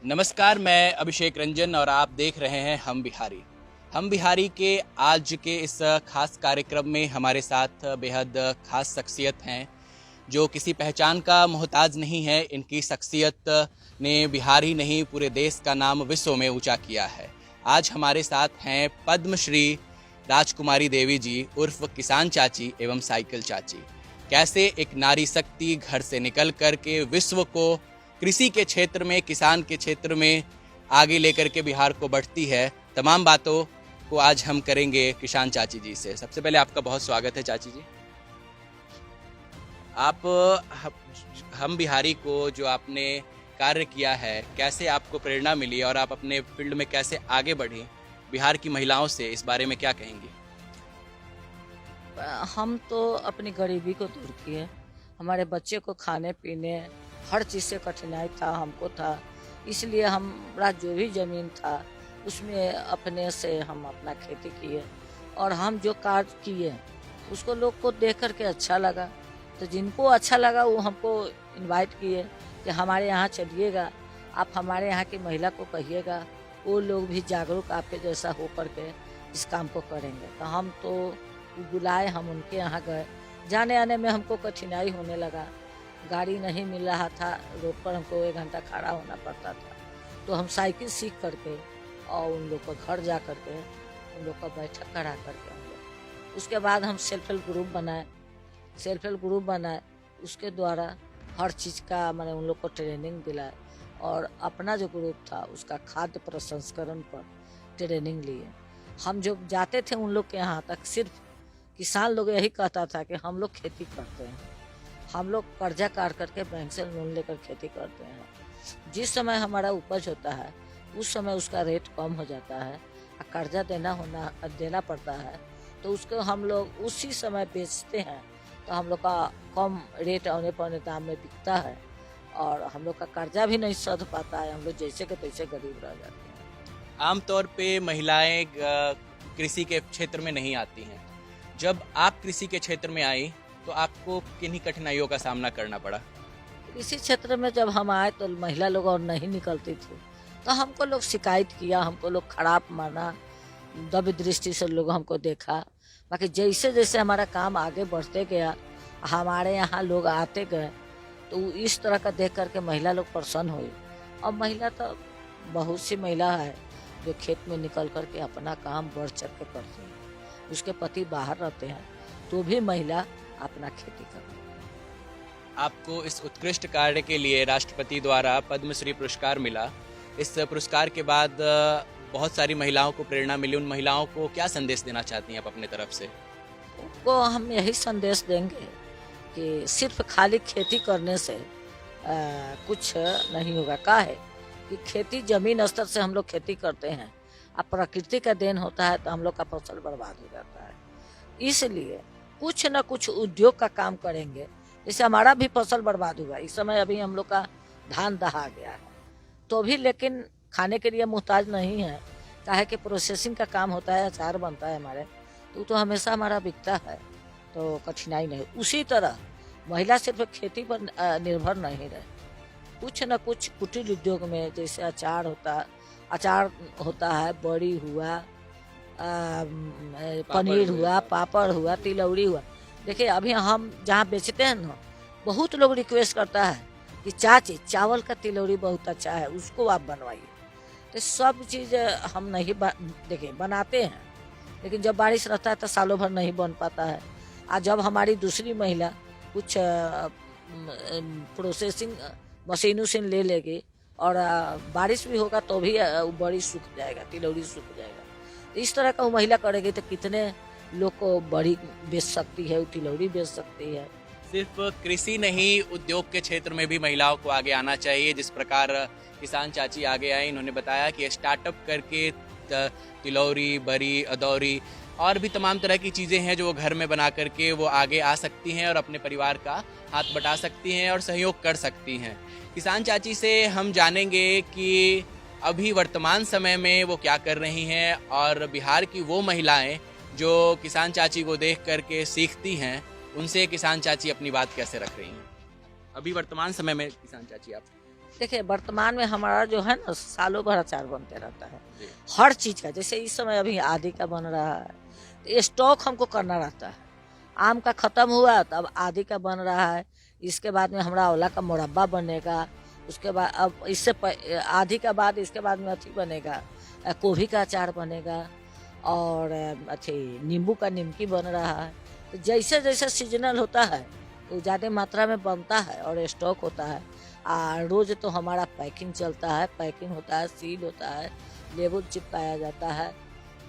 नमस्कार, मैं अभिषेक रंजन और आप देख रहे हैं हम बिहारी के आज के इस खास कार्यक्रम में हमारे साथ बेहद खास शख्सियत हैं जो किसी पहचान का मोहताज नहीं है। इनकी शख्सियत ने बिहार ही नहीं पूरे देश का नाम विश्व में ऊंचा किया है। आज हमारे साथ हैं पद्मश्री राजकुमारी देवी जी उर्फ किसान चाची एवं साइकिल चाची। कैसे एक नारी शक्ति घर से निकल कर के विश्व को कृषि के क्षेत्र में, किसान के क्षेत्र में आगे लेकर के बिहार को बढ़ती है, तमाम बातों को आज हम करेंगे किसान चाची जी से। सबसे पहले आपका बहुत स्वागत है चाची जी। आप हम बिहारी को जो आपने कार्य किया है, कैसे आपको प्रेरणा मिली और आप अपने फील्ड में कैसे आगे बढ़ी बिहार की महिलाओं से, इस बारे में क्या कहेंगे? हम तो अपनी गरीबी को दूर किए। हमारे बच्चे को खाने पीने हर चीज़ से कठिनाई था, हमको था। इसलिए हमारा जो भी ज़मीन था उसमें अपने से हम अपना खेती किए और हम जो कार्य किए उसको लोग को देख करके अच्छा लगा। तो जिनको अच्छा लगा वो हमको इनवाइट किए कि हमारे यहाँ चलिएगा, आप हमारे यहाँ की महिला को कहिएगा, वो लोग भी जागरूक आपके जैसा हो करके इस काम को करेंगे। तो हम तो बुलाए, हम उनके यहाँ गए। जाने आने में हमको कठिनाई होने लगा, गाड़ी नहीं मिल रहा था, रोड पर हमको 1 घंटा खड़ा होना पड़ता था। तो हम साइकिल सीख करके और उन लोग को घर जा करके उन लोग का बैठक करा करके हम लोग, उसके बाद हम सेल्फ हेल्प ग्रुप बनाए। उसके द्वारा हर चीज़ का मैंने उन लोग को ट्रेनिंग दिलाए और अपना जो ग्रुप था उसका खाद्य प्रसंस्करण पर ट्रेनिंग लिए। हम जब जाते थे उन लोग के यहाँ तक, सिर्फ किसान लोग यही कहता था कि हम लोग खेती करते हैं, हम लोग कर्जा काट करके बैंक से लोन लेकर खेती करते हैं। जिस समय हमारा उपज होता है उस समय उसका रेट कम हो जाता है और कर्जा देना पड़ता है, तो उसको हम लोग उसी समय बेचते हैं। तो हम लोग का कम रेट औने पौने दाम में बिकता है और हम लोग का कर्जा भी नहीं सध पाता है, हम लोग जैसे के तैसे गरीब रह जाते हैं। आमतौर पे महिलाएं कृषि के क्षेत्र में नहीं आती हैं। जब आप कृषि के क्षेत्र में आई तो आपको किन्हीं कठिनाइयों का सामना करना पड़ा? इसी क्षेत्र में जब हम आए तो महिला लोग और नहीं निकलती थी, तो हमको लोग शिकायत किया, हमको लोग खराब माना, दब दृष्टि से लोग हमको देखा। बाकी जैसे जैसे हमारा काम आगे बढ़ते गया, हमारे यहाँ लोग आते गए, तो इस तरह का देख करके महिला लोग प्रसन्न हुई। और महिला तो बहुत सी महिला है जो खेत में निकल करके अपना काम बढ़ चढ़ के करती है। उसके पति बाहर रहते हैं तो भी महिला अपना खेती करती है। आपको इस उत्कृष्ट कार्य के लिए राष्ट्रपति द्वारा पद्मश्री पुरस्कार मिला। इस पुरस्कार के बाद बहुत सारी महिलाओं को प्रेरणा मिली। उन महिलाओं को क्या संदेश देना चाहती हैं आप अपने तरफ से? उनको हम यही संदेश देंगे कि सिर्फ खाली खेती करने से कुछ नहीं होगा। का है कि खेती जमीन स्तर से हम लोग खेती करते हैं, अब प्रकृति का देन होता है तो हम लोग का फसल बर्बाद हो जाता है। इसलिए कुछ न कुछ उद्योग का काम करेंगे, जैसे हमारा भी फसल बर्बाद हुआ। इस समय अभी हम लोग का धान दहा गया है, तो भी लेकिन खाने के लिए मुहताज नहीं है। काहे कि प्रोसेसिंग का काम होता है, अचार बनता है हमारे, तो हमेशा हमारा बिकता है, तो कठिनाई नहीं। उसी तरह महिला सिर्फ खेती पर निर्भर नहीं रहे, कुछ न कुछ कुटीर उद्योग में, जैसे अचार होता है, बड़ी हुआ, पनीर हुआ, पापड़ हुआ, तिलौरी हुआ। देखिए अभी हम जहाँ बेचते हैं ना, बहुत लोग रिक्वेस्ट करता है कि चाची चावल का तिलौरी बहुत अच्छा है, उसको आप बनवाइए। तो सब चीज़ हम नहीं देखिए बनाते हैं, लेकिन जब बारिश रहता है तो सालों भर नहीं बन पाता है। आज जब हमारी दूसरी महिला कुछ प्रोसेसिंग मशीनों से ले लेगी और बारिश भी होगा तो भी बड़ी सूख जाएगा, तिलौरी सूख जाएगा। तो इस तरह का वो महिला करेगी तो कितने लोग को बड़ी बेच सकती है, तिलौरी बेच सकती है। सिर्फ कृषि नहीं, उद्योग के क्षेत्र में भी महिलाओं को आगे आना चाहिए। जिस प्रकार किसान चाची आगे आई, इन्होंने बताया कि स्टार्टअप करके तिलौरी, बरी, अदौरी और भी तमाम तरह की चीज़ें हैं जो वो घर में बना करके वो आगे आ सकती हैं और अपने परिवार का हाथ बटा सकती हैं और सहयोग कर सकती हैं। किसान चाची से हम जानेंगे कि अभी वर्तमान समय में वो क्या कर रही हैं और बिहार की वो महिलाएं जो किसान चाची को देख करके सीखती हैं, उनसे किसान चाची अपनी बात कैसे रख रही हैं। अभी वर्तमान समय में किसान चाची आप देखिए वर्तमान में हमारा जो है ना सालों भर अचार बनते रहता है जी। हर चीज का। जैसे इस समय अभी आदि का बन रहा है तो ये स्टॉक हमको करना रहता है। आम का खत्म हुआ तो अब आदि का बन रहा है। इसके बाद में हमारा आंवला का मुरब्बा बनेगा। उसके बाद अब आदि का बाद इसके बाद में अथी बनेगा, गोभी का अचार बनेगा और अथी नींबू का निमकी बन रहा है। तो जैसे जैसे सीजनल होता है तो ज़्यादा मात्रा में बनता है और स्टॉक होता है। रोज तो हमारा पैकिंग चलता है, पैकिंग होता है, सील होता है, लेबल चिपकाया जाता है।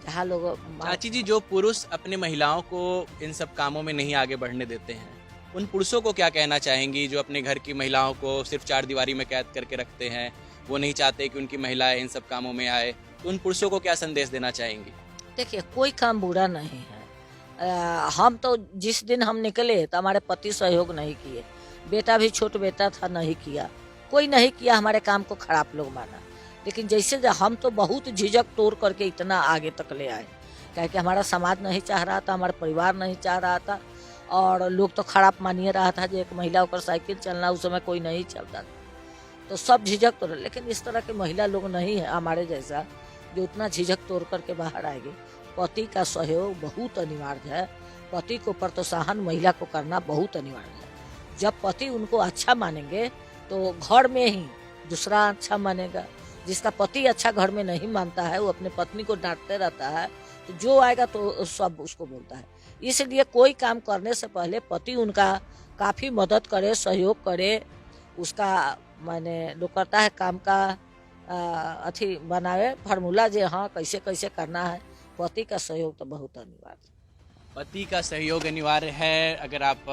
जहाँ लोग चाची जी, जो पुरुष अपने महिलाओं को इन सब कामों में नहीं आगे बढ़ने देते हैं, उन पुरुषों को क्या कहना चाहेंगी जो अपने घर की महिलाओं को सिर्फ चार दीवारी में कैद करके रखते हैं? वो नहीं चाहते कि उनकी महिलाएं इन सब कामों में आए, तो उन पुरुषों को क्या संदेश देना चाहेंगी? देखिए कोई काम बुरा नहीं है। हम तो जिस दिन हम निकले तो हमारे पति सहयोग नहीं किए, बेटा भी छोट बेटा था नहीं किया, कोई नहीं किया, हमारे काम को खराब लोग माना। लेकिन जैसे हम तो बहुत झिझक तोड़ करके इतना आगे तक ले आए, क्या कि हमारा समाज नहीं चाह रहा था, हमारा परिवार नहीं चाह रहा था और लोग तो खराब मानिए रहा था जो एक महिला होकर साइकिल चलना उस समय कोई नहीं चलता था, तो सब झिझक तोड़। लेकिन इस तरह के महिला लोग नहीं है हमारे जैसा जो उतना झिझक तोड़ करके बाहर आएंगे। पति का सहयोग बहुत अनिवार्य है, पति को प्रोत्साहन महिला को करना बहुत अनिवार्य है। जब पति उनको अच्छा मानेंगे तो घर में ही दूसरा अच्छा मानेगा। जिसका पति अच्छा घर में नहीं मानता है वो अपने पत्नी को डांटते रहता है, तो जो आएगा तो सब उसको बोलता है। इसलिए कोई काम करने से पहले पति उनका काफ़ी मदद करे, सहयोग करे, उसका माने लोग करता है काम का अथी बनावे फार्मूला जे हाँ कैसे कैसे करना है। पति का सहयोग तो बहुत अनिवार्य है। पति का सहयोग अनिवार्य है। अगर आप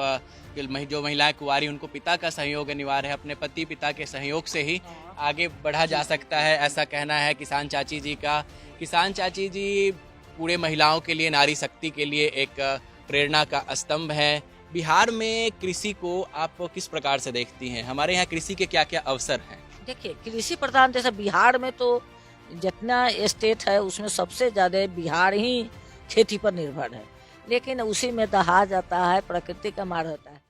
जो महिलाएं कुंवारी उनको पिता का सहयोग अनिवार्य है। अपने पति पिता के सहयोग से ही आगे बढ़ा जा सकता है, ऐसा कहना है किसान चाची जी का। किसान चाची जी पूरे महिलाओं के लिए, नारी शक्ति के लिए एक प्रेरणा का स्तंभ है। बिहार में कृषि को आप किस प्रकार से देखती हैं? हमारे यहाँ कृषि के क्या क्या अवसर हैं? देखिए कृषि प्रधान जैसे बिहार में तो जितना स्टेट है उसमें सबसे ज़्यादा बिहार ही खेती पर निर्भर है, लेकिन उसी में दहा जाता है, प्रकृति का मार होता है।